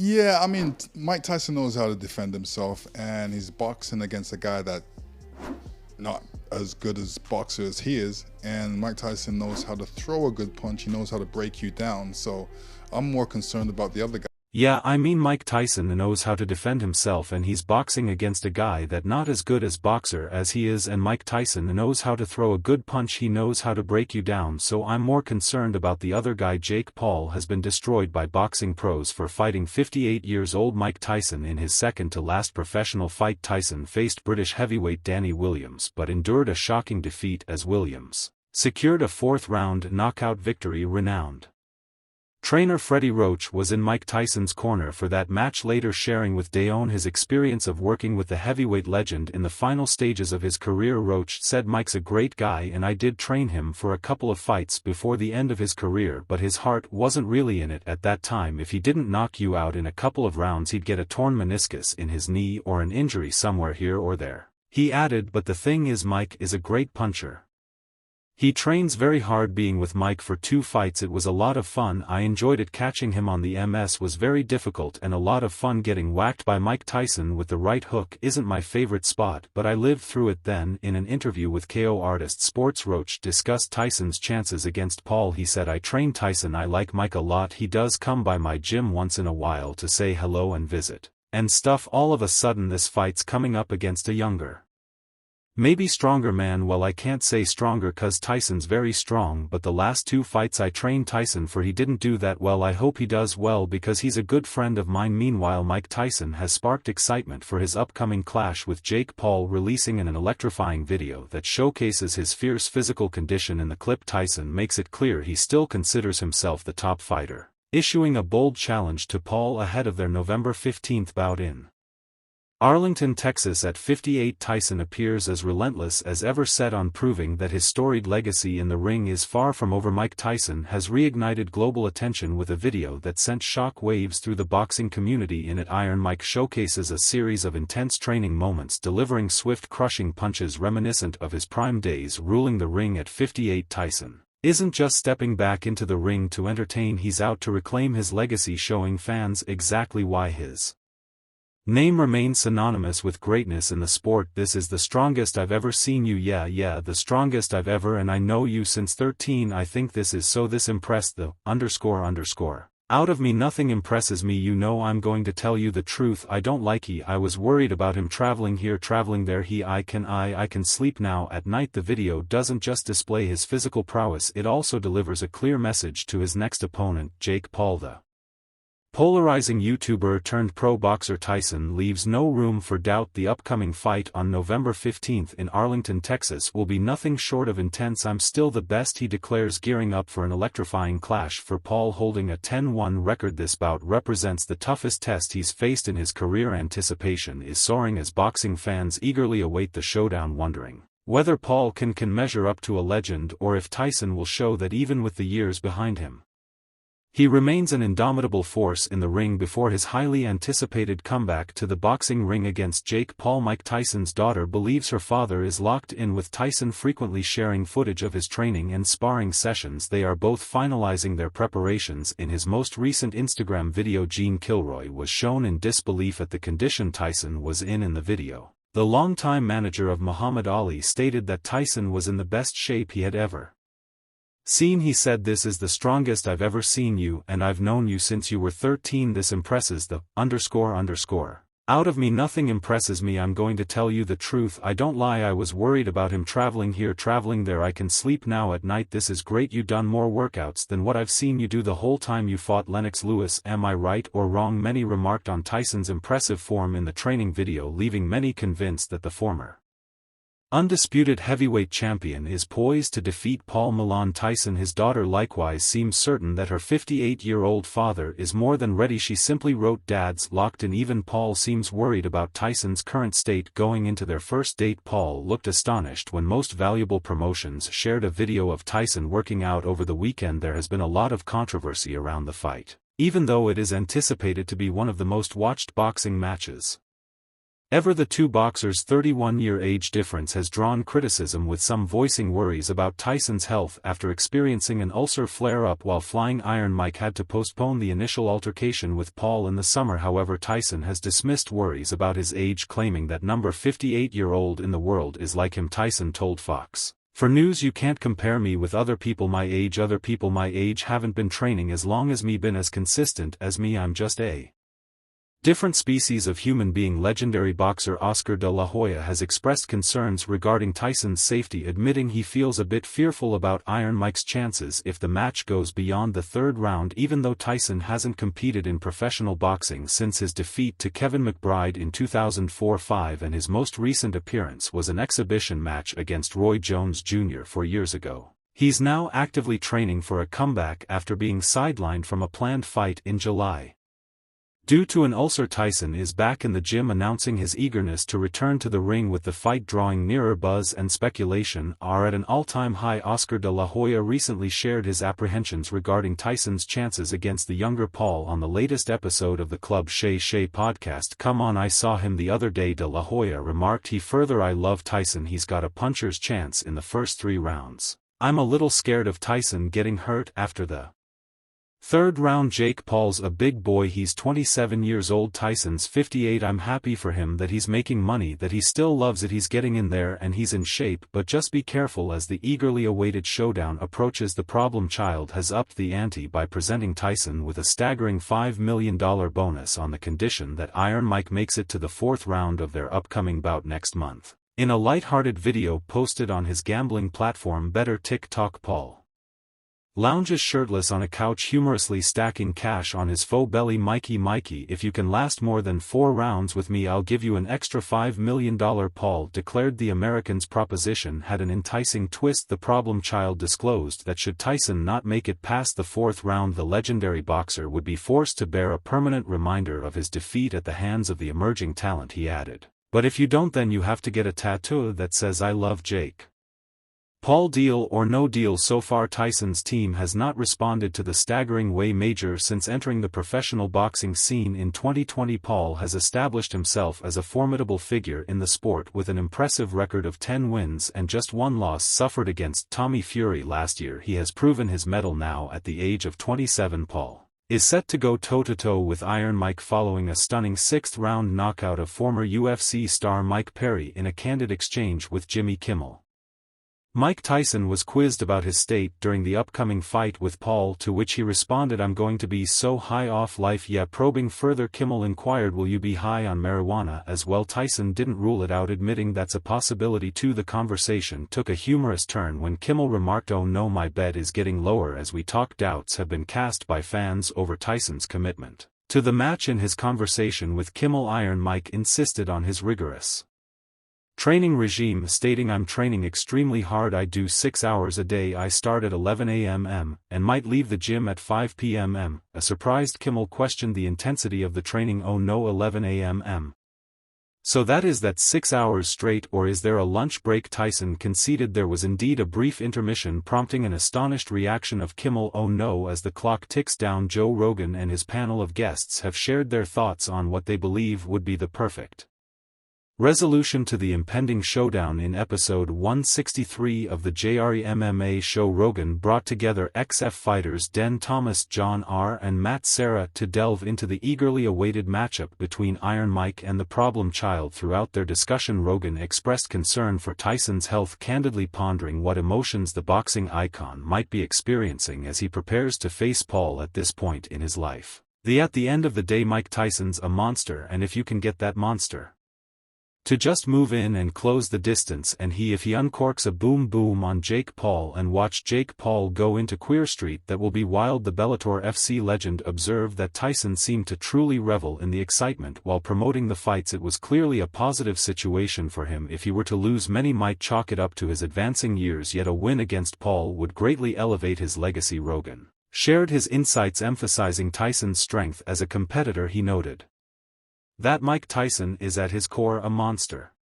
Yeah, I mean, Mike Tyson knows how to defend himself, and he's boxing against a guy that not as good as boxer as he is. And Mike Tyson knows how to throw a good punch. He knows how to break you down. So I'm more concerned about the other guy. Yeah, I mean Mike Tyson knows how to defend himself and he's boxing against a guy that not as good as boxer as he is, and Mike Tyson knows how to throw a good punch, he knows how to break you down, so I'm more concerned about the other guy. Jake Paul has been destroyed by boxing pros for fighting 58 years old Mike Tyson in his second to last professional fight. Tyson faced British heavyweight Danny Williams but endured a shocking defeat as Williams secured a fourth-round knockout victory. Renowned trainer Freddie Roach was in Mike Tyson's corner for that match, later sharing with Dayon his experience of working with the heavyweight legend in the final stages of his career. Roach said, "Mike's a great guy and I did train him for a couple of fights before the end of his career, but his heart wasn't really in it at that time. If he didn't knock you out in a couple of rounds he'd get a torn meniscus in his knee or an injury somewhere here or there." He added, "But the thing is, Mike is a great puncher. He trains very hard. Being with Mike for 2 fights, it was a lot of fun. I enjoyed it. Catching him on the MS was very difficult and a lot of fun. Getting whacked by Mike Tyson with the right hook isn't my favorite spot, but I lived through it then." In an interview with KO Artist Sports, Roach discussed Tyson's chances against Paul. He said, "I train Tyson. I like Mike a lot. He does come by my gym once in a while to say hello and visit and stuff. All of a sudden this fight's coming up against a younger, maybe stronger man. Well, I can't say stronger cause Tyson's very strong, but the last 2 fights I trained Tyson for he didn't do that well. I hope he does well because he's a good friend of mine." Meanwhile, Mike Tyson has sparked excitement for his upcoming clash with Jake Paul, releasing an electrifying video that showcases his fierce physical condition. In the clip, Tyson makes it clear he still considers himself the top fighter, issuing a bold challenge to Paul ahead of their November 15th bout in Arlington, Texas. At 58, Tyson appears as relentless as ever, set on proving that his storied legacy in the ring is far from over. Mike Tyson has reignited global attention with a video that sent shock waves through the boxing community. In it, Iron Mike showcases a series of intense training moments, delivering swift, crushing punches reminiscent of his prime days ruling the ring. At 58, Tyson isn't just stepping back into the ring to entertain, he's out to reclaim his legacy, showing fans exactly why his name remains synonymous with greatness in the sport. "This is the strongest I've ever seen you. Yeah, the strongest I've ever, and I know you since 13. I think this is so. This impressed the _ out of me. Nothing impresses me. You know, I'm going to tell you the truth. I don't like he. I was worried about him traveling here, traveling there. I can sleep now at night." The video doesn't just display his physical prowess, it also delivers a clear message to his next opponent, Jake Paul. The polarizing YouTuber turned pro boxer Tyson leaves no room for doubt. The upcoming fight on November 15th in Arlington, Texas will be nothing short of intense. "I'm still the best," he declares, gearing up for an electrifying clash for Paul, holding a 10-1 record. This bout represents the toughest test he's faced in his career. Anticipation is soaring as boxing fans eagerly await the showdown, wondering whether Paul can measure up to a legend or if Tyson will show that even with the years behind him, he remains an indomitable force in the ring. Before his highly anticipated comeback to the boxing ring against Jake Paul, Mike Tyson's daughter believes her father is locked in with Tyson, frequently sharing footage of his training and sparring sessions. They are both finalizing their preparations. In his most recent Instagram video, Gene Kilroy was shown in disbelief at the condition Tyson was in the video. The longtime manager of Muhammad Ali stated that Tyson was in the best shape he had ever seen. He said, "This is the strongest I've ever seen you, and I've known you since you were 13. This impresses the _ out of me. Nothing impresses me. I'm going to tell you the truth. I don't lie. I was worried about him traveling here, traveling there. I can sleep now at night. This is great. You done more workouts than what I've seen you do the whole time you fought Lennox Lewis. Am I right or wrong?" Many remarked on Tyson's impressive form in the training video, leaving many convinced that the former undisputed heavyweight champion is poised to defeat Paul. Milan Tyson, his daughter, likewise seems certain that her 58-year-old father is more than ready. She simply wrote, "Dad's locked in." Even Paul seems worried about Tyson's current state going into their first date. Paul looked astonished when Most Valuable Promotions shared a video of Tyson working out over the weekend. There has been a lot of controversy around the fight, even though it is anticipated to be one of the most watched boxing matches Ever the two boxers' 31-year age difference has drawn criticism, with some voicing worries about Tyson's health after experiencing an ulcer flare-up while flying. Iron Mike had to postpone the initial altercation with Paul in the summer. However, Tyson has dismissed worries about his age, claiming that number 58-year-old in the world is like him. Tyson told Fox, "For news, you can't compare me with other people my age. Other people my age haven't been training as long as me, been as consistent as me. I'm just a different species of human being." Legendary boxer Oscar de la Hoya has expressed concerns regarding Tyson's safety, admitting he feels a bit fearful about Iron Mike's chances if the match goes beyond the third round. Even though Tyson hasn't competed in professional boxing since his defeat to Kevin McBride in 2004-05, and his most recent appearance was an exhibition match against Roy Jones Jr. 4 years ago, he's now actively training for a comeback after being sidelined from a planned fight in July. Due to an ulcer, Tyson is back in the gym, announcing his eagerness to return to the ring, with the fight drawing nearer. Buzz and speculation are at an all-time high. Oscar de la Hoya recently shared his apprehensions regarding Tyson's chances against the younger Paul on the latest episode of the Club Shay Shay podcast, Come On. I Saw Him the Other Day, de la Hoya remarked. He further, "I love Tyson. He's got a puncher's chance in the first 3 rounds. I'm a little scared of Tyson getting hurt after the third round. Jake Paul's a big boy. He's 27 years old. Tyson's 58. I'm happy for him that he's making money, that he still loves it. He's getting in there and he's in shape, but just be careful as the eagerly awaited showdown approaches." The problem child has upped the ante by presenting Tyson with a staggering $5 million bonus on the condition that Iron Mike makes it to the 4th round of their upcoming bout next month. In a lighthearted video posted on his gambling platform Better TikTok, Paul lounges shirtless on a couch, humorously stacking cash on his faux belly. Mikey, if you can last more than 4 rounds with me, I'll give you an extra $5 million, Paul declared. The American's proposition had an enticing twist. The problem child disclosed that should Tyson not make it past the 4th round, the legendary boxer would be forced to bear a permanent reminder of his defeat at the hands of the emerging talent. He added, "But if you don't, then you have to get a tattoo that says I love Jake Paul. Deal or no deal?" So far, Tyson's team has not responded to the staggering way major since entering the professional boxing scene in 2020. Paul has established himself as a formidable figure in the sport with an impressive record of 10 wins and just 1 loss suffered against Tommy Fury last year. He has proven his mettle now at the age of 27. Paul is set to go toe-to-toe with Iron Mike following a stunning 6th-round knockout of former UFC star Mike Perry in a candid exchange with Jimmy Kimmel. Mike Tyson was quizzed about his state during the upcoming fight with Paul, to which he responded, "I'm going to be so high off life, yeah." Probing further, Kimmel inquired, "Will you be high on marijuana as well?" Tyson didn't rule it out, admitting that's a possibility too. The conversation took a humorous turn when Kimmel remarked, "Oh no, my bet is getting lower as we talk." Doubts have been cast by fans over Tyson's commitment to the match. In his conversation with Kimmel, Iron Mike insisted on his rigorous training regime, stating, "I'm training extremely hard. I do 6 hours a day. I start at 11 a.m. and might leave the gym at 5 p.m. A surprised Kimmel questioned the intensity of the training. "Oh no, 11 a.m. So that is that 6 hours straight, or is there a lunch break?" Tyson conceded there was indeed a brief intermission, prompting an astonished reaction of Kimmel. "Oh no." As the clock ticks down, Joe Rogan and his panel of guests have shared their thoughts on what they believe would be the perfect resolution to the impending showdown. In episode 163 of the JRE MMA show, Rogan brought together XF fighters Den Thomas, John R. and Matt Serra to delve into the eagerly awaited matchup between Iron Mike and the problem child. Throughout their discussion, Rogan expressed concern for Tyson's health, candidly pondering what emotions the boxing icon might be experiencing as he prepares to face Paul at this point in his life. At the end of the day, Mike Tyson's a monster, and if you can get that monster to just move in and close the distance, and if he uncorks a boom boom on Jake Paul and watch Jake Paul go into Queer Street, that will be wild. The Bellator FC legend observed that Tyson seemed to truly revel in the excitement while promoting the fights. It was clearly a positive situation for him. If he were to lose, many might chalk it up to his advancing years, yet a win against Paul would greatly elevate his legacy. Rogan shared his insights, emphasizing Tyson's strength as a competitor. He noted that Mike Tyson is at his core a monster.